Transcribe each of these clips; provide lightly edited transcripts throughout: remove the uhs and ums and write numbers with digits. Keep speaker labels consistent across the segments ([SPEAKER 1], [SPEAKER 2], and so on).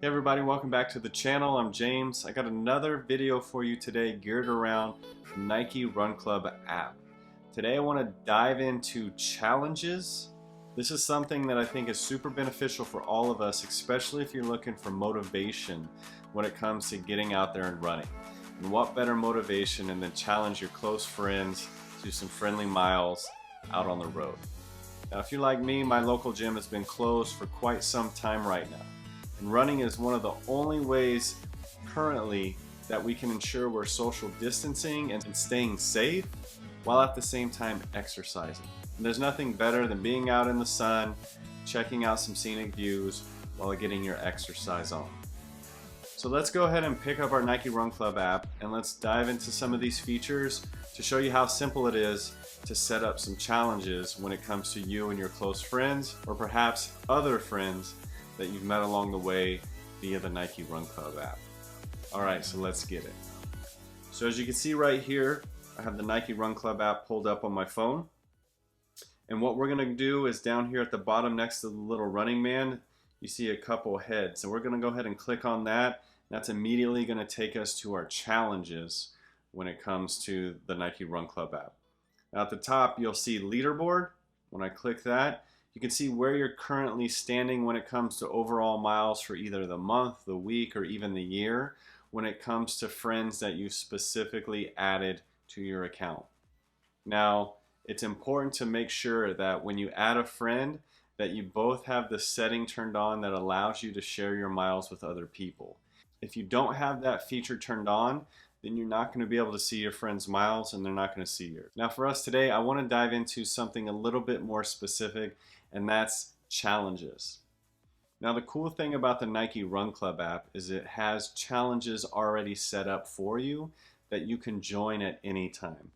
[SPEAKER 1] Hey everybody, welcome back to the channel. I'm James. I got another video for you today geared around the Nike Run Club app. Today I want to dive into challenges. This is something that I think is super beneficial for all of us, especially if you're looking for motivation when it comes to getting out there and running. And what better motivation than challenge your close friends to some friendly miles out on the road. Now if you're like me, my local gym has been closed for quite some time right now. And running is one of the only ways currently that we can ensure we're social distancing and staying safe while at the same time exercising. And there's nothing better than being out in the sun, checking out some scenic views while getting your exercise on. So let's go ahead and pick up our Nike Run Club app and let's dive into some of these features to show you how simple it is to set up some challenges when it comes to you and your close friends, or perhaps other friends that you've met along the way via the Nike Run Club app. Alright, so let's get it. So as you can see right here, I have the Nike Run Club app pulled up on my phone. And what we're going to do is down here at the bottom next to the little running man, you see a couple heads. So we're going to go ahead and click on that. That's immediately going to take us to our challenges when it comes to the Nike Run Club app. Now at the top you'll see leaderboard. When I click that, you can see where you're currently standing when it comes to overall miles for either the month, the week, or even the year when it comes to friends that you specifically added to your account. Now, it's important to make sure that when you add a friend that you both have the setting turned on that allows you to share your miles with other people. If you don't have that feature turned on, then you're not going to be able to see your friends' miles and they're not going to see yours. Now for us today, I want to dive into something a little bit more specific, and that's challenges. Now the cool thing about the Nike Run Club app is it has challenges already set up for you that you can join at any time.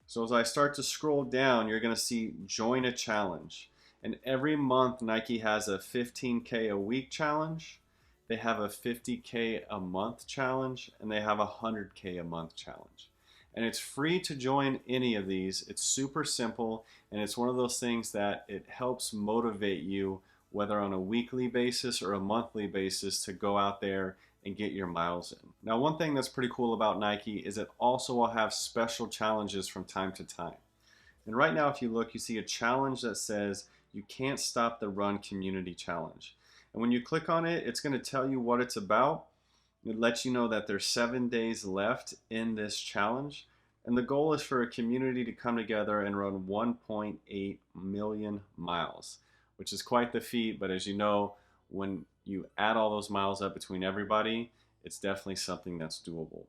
[SPEAKER 1] So as I start to scroll down, you're going to see join a challenge. And every month Nike has a 15K a week challenge, they have a 50K a month challenge, and they have a 100K a month challenge. And it's free to join any of these. It's super simple, and it's one of those things that it helps motivate you, whether on a weekly basis or a monthly basis, to go out there and get your miles in. Now one thing that's pretty cool about Nike is it also will have special challenges from time to time. And right now if you look, you see a challenge that says you can't stop the run community challenge. And when you click on it, it's going to tell you what it's about. It lets you know that there's 7 days left in this challenge. And the goal is for a community to come together and run 1.8 million miles, which is quite the feat. But as you know, when you add all those miles up between everybody, it's definitely something that's doable.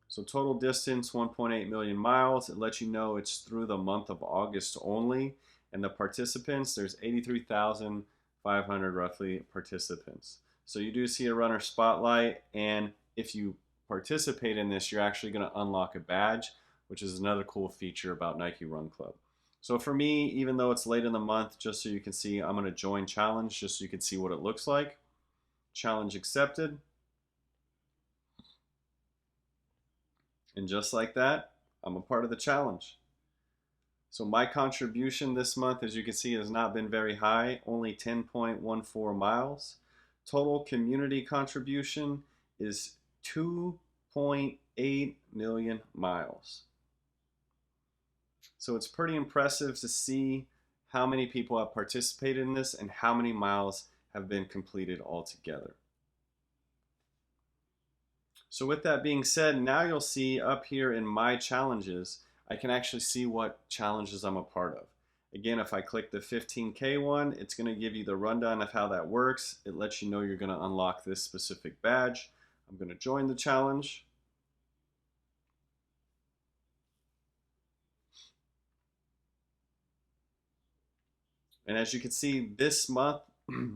[SPEAKER 1] So total distance, 1.8 million miles. It lets you know it's through the month of August only. And the participants, there's 83,500 roughly participants. So you do see a runner spotlight, and if you participate in this, you're actually going to unlock a badge, which is another cool feature about Nike Run Club. So for me, even though it's late in the month, just so you can see, I'm going to join challenge just so you can see what it looks like. Challenge accepted. And just like that, I'm a part of the challenge. So my contribution this month, as you can see, has not been very high, only 10.14 miles. Total community contribution is 2.8 million miles. So it's pretty impressive to see how many people have participated in this and how many miles have been completed altogether. So with that being said, now you'll see up here in my challenges, I can actually see what challenges I'm a part of. Again, if I click the 15K one, it's going to give you the rundown of how that works. It lets you know you're going to unlock this specific badge. I'm going to join the challenge. And as you can see this month,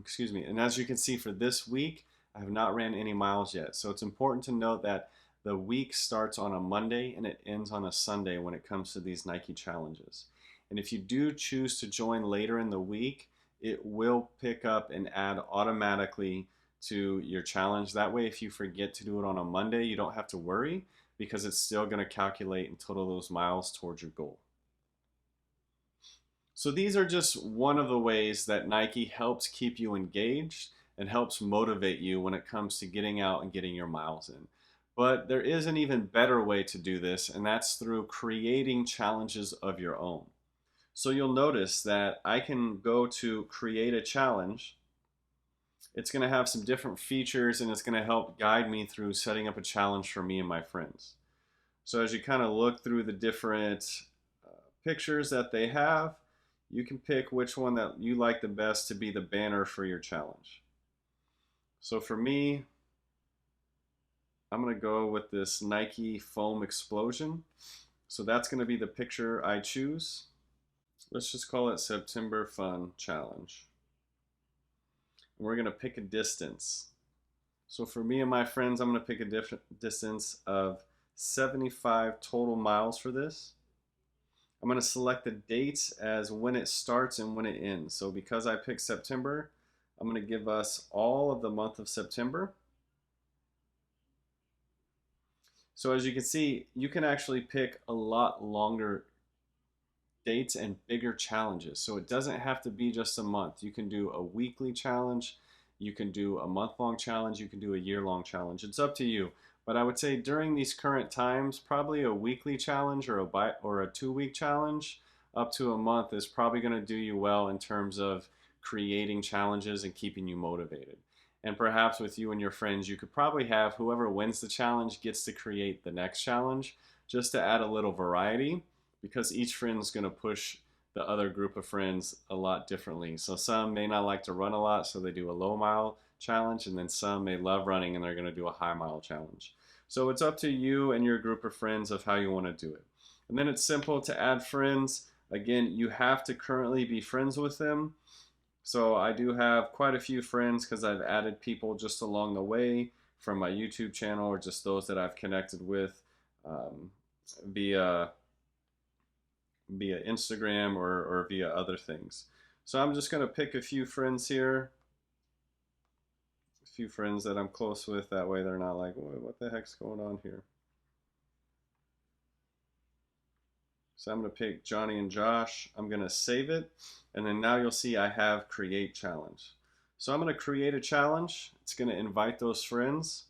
[SPEAKER 1] excuse me, and as you can see for this week, I have not ran any miles yet. So it's important to note that the week starts on a Monday and it ends on a Sunday when it comes to these Nike challenges. And if you do choose to join later in the week, it will pick up and add automatically to your challenge. That way, if you forget to do it on a Monday, you don't have to worry because it's still going to calculate and total those miles towards your goal. So these are just one of the ways that Nike helps keep you engaged and helps motivate you when it comes to getting out and getting your miles in. But there is an even better way to do this, and that's through creating challenges of your own. So you'll notice that I can go to create a challenge. It's going to have some different features, and it's going to help guide me through setting up a challenge for me and my friends. So as you kind of look through the different pictures that they have, you can pick which one that you like the best to be the banner for your challenge. So for me, I'm going to go with this Nike foam explosion. So that's going to be the picture I choose. Let's just call it September Fun Challenge. And we're going to pick a distance. So for me and my friends, I'm going to pick a different distance of 75 total miles for this. I'm going to select the dates as when it starts and when it ends. So because I picked September, I'm going to give us all of the month of September. So as you can see, you can actually pick a lot longer dates and bigger challenges. So it doesn't have to be just a month. You can do a weekly challenge, you can do a month-long challenge, you can do a year-long challenge. It's up to you. But I would say during these current times, probably a weekly challenge or a 2-week challenge up to a month is probably going to do you well in terms of creating challenges and keeping you motivated. And perhaps with you and your friends, you could probably have whoever wins the challenge gets to create the next challenge, just to add a little variety, because each friend's going to push the other group of friends a lot differently. So some may not like to run a lot, so they do a low mile challenge, and then some may love running and they're going to do a high mile challenge. So it's up to you and your group of friends of how you want to do it. And then it's simple to add friends. Again, you have to currently be friends with them. So I do have quite a few friends because I've added people just along the way from my YouTube channel, or just those that I've connected with via Instagram or via other things. So I'm just going to pick a few friends here, a few friends that I'm close with, that way they're not like, what the heck's going on here? So I'm going to pick Johnny and Josh. I'm going to save it, and then now you'll see I have create challenge. So I'm going to create a challenge. It's going to invite those friends.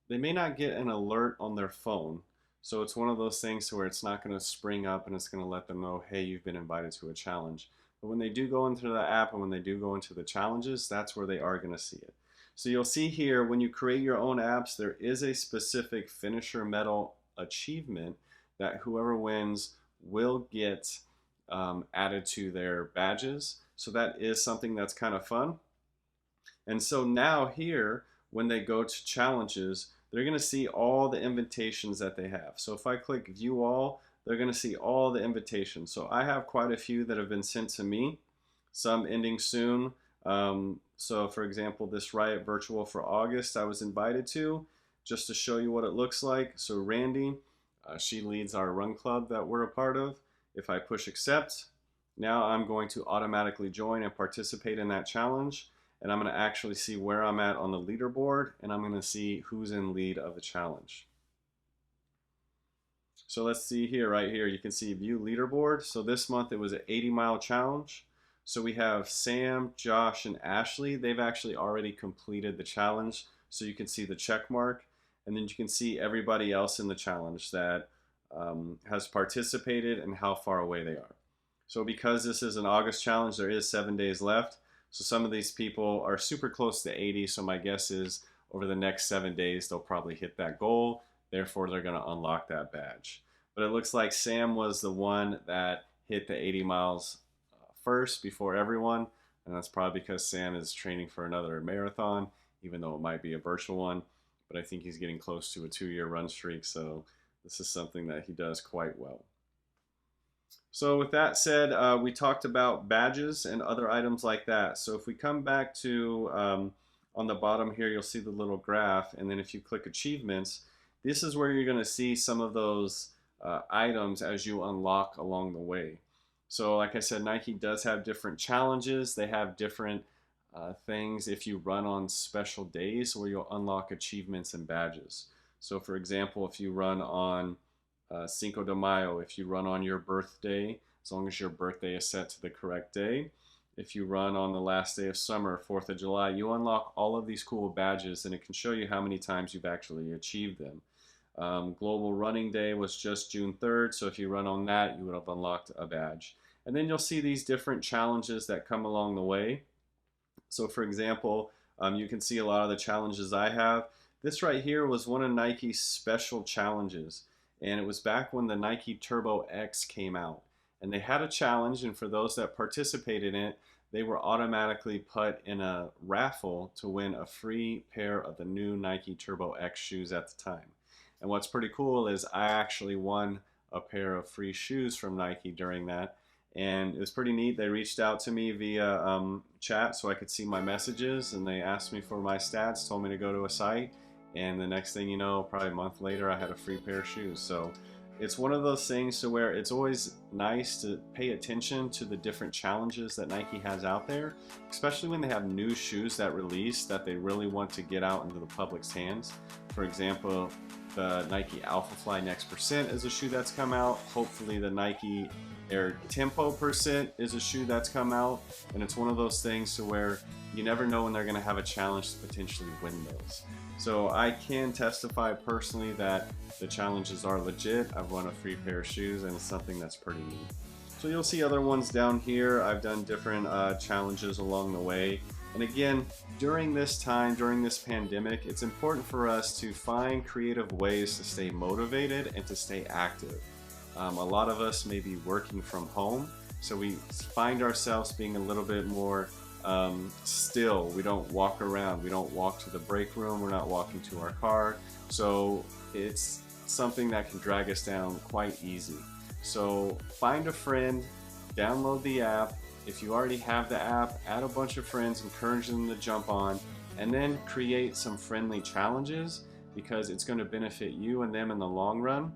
[SPEAKER 1] They may not get an alert on their phone, so it's one of those things where it's not going to spring up and it's going to let them know, hey, you've been invited to a challenge. But when they do go into the app and when they do go into the challenges, that's where they are going to see it. So you'll see here, when you create your own apps, there is a specific finisher medal achievement that whoever wins will get added to their badges. So that is something that's kind of fun. And so now here, when they go to challenges, they're going to see all the invitations that they have. So if I click view all, they're going to see all the invitations. So I have quite a few that have been sent to me, some ending soon. So for example, this Riot Virtual for August I was invited to, just to show you what it looks like. So Randy, she leads our run club that we're a part of. If I push accept, now I'm going to automatically join and participate in that challenge. And I'm going to actually see where I'm at on the leaderboard, and I'm going to see who's in lead of the challenge. So let's see here, right here, you can see view leaderboard. So this month it was an 80-mile challenge. So we have Sam, Josh, and Ashley. They've actually already completed the challenge. So you can see the check mark, and then you can see everybody else in the challenge that has participated and how far away they are. So because this is an August challenge, there is 7 days left. So some of these people are super close to 80. So my guess is over the next 7 days, they'll probably hit that goal. Therefore, they're going to unlock that badge. But it looks like Sam was the one that hit the 80 miles first before everyone. And that's probably because Sam is training for another marathon, even though it might be a virtual one. But I think he's getting close to a 2-year run streak. So this is something that he does quite well. So with that said, we talked about badges and other items like that. So if we come back to on the bottom here, you'll see the little graph. And then if you click achievements, this is where you're going to see some of those items as you unlock along the way. So like I said, Nike does have different challenges. They have different things if you run on special days where you'll unlock achievements and badges. So for example, if you run on Cinco de Mayo, if you run on your birthday, as long as your birthday is set to the correct day, if you run on the last day of summer, 4th of July, you unlock all of these cool badges, and it can show you how many times you've actually achieved them. Global Running Day was just June 3rd, so if you run on that, you would have unlocked a badge. And then you'll see these different challenges that come along the way. So for example, you can see a lot of the challenges I have. This right here was one of Nike's special challenges, and it was back when the Nike Turbo X came out. And they had a challenge, and for those that participated in it, they were automatically put in a raffle to win a free pair of the new Nike Turbo X shoes at the time. And what's pretty cool is I actually won a pair of free shoes from Nike during that. And it was pretty neat. They reached out to me via chat so I could see my messages, and they asked me for my stats, told me to go to a site, and the next thing you know, probably a month later, I had a free pair of shoes. So it's one of those things to where it's always nice to pay attention to the different challenges that Nike has out there, especially when they have new shoes that release that they really want to get out into the public's hands. For example, the Nike Alphafly Next Percent is a shoe that's come out. Hopefully the Nike Air Tempo Percent is a shoe that's come out, and it's one of those things to where you never know when they're going to have a challenge to potentially win those. So I can testify personally that the challenges are legit. I've won a free pair of shoes, and it's something that's pretty neat. So you'll see other ones down here. I've done different challenges along the way. And again, during this time, during this pandemic, it's important for us to find creative ways to stay motivated and to stay active. A lot of us may be working from home, so we find ourselves being a little bit more still. We don't walk around, we don't walk to the break room, we're not walking to our car, so it's something that can drag us down quite easy. So find a friend, download the app. If you already have the app, add a bunch of friends, encourage them to jump on, and then create some friendly challenges, because it's going to benefit you and them in the long run.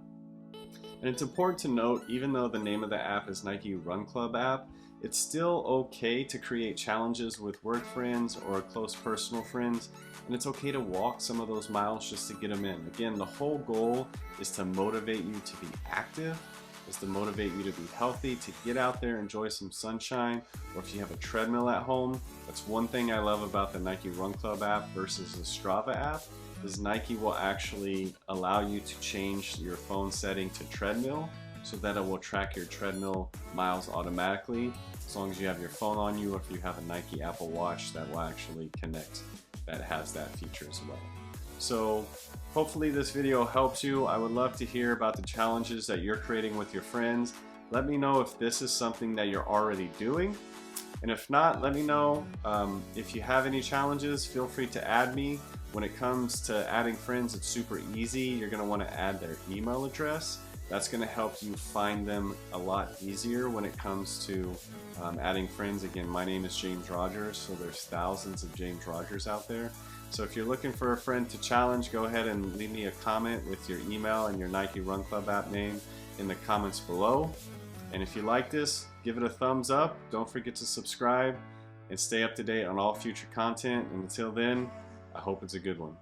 [SPEAKER 1] And it's important to note, even though the name of the app is Nike Run Club app, it's still okay to create challenges with work friends or close personal friends, and it's okay to walk some of those miles just to get them in. Again, the whole goal is to motivate you to be active, is to motivate you to be healthy, to get out there, enjoy some sunshine, or if you have a treadmill at home. That's one thing I love about the Nike Run Club app versus the Strava app, is Nike will actually allow you to change your phone setting to treadmill so that it will track your treadmill miles automatically, as long as you have your phone on you, or if you have a Nike Apple Watch that will actually connect, that has that feature as well. So hopefully this video helps you. I would love to hear about the challenges that you're creating with your friends. Let me know if this is something that you're already doing. And if not, let me know. If you have any challenges, feel free to add me. When it comes to adding friends, it's super easy. You're going to want to add their email address. That's going to help you find them a lot easier when it comes to adding friends. Again, my name is James Rogers, so there's thousands of James Rogers out there. So if you're looking for a friend to challenge, go ahead and leave me a comment with your email and your Nike Run Club app name in the comments below. And if you like this, give it a thumbs up. Don't forget to subscribe and stay up to date on all future content. And until then, I hope it's a good one.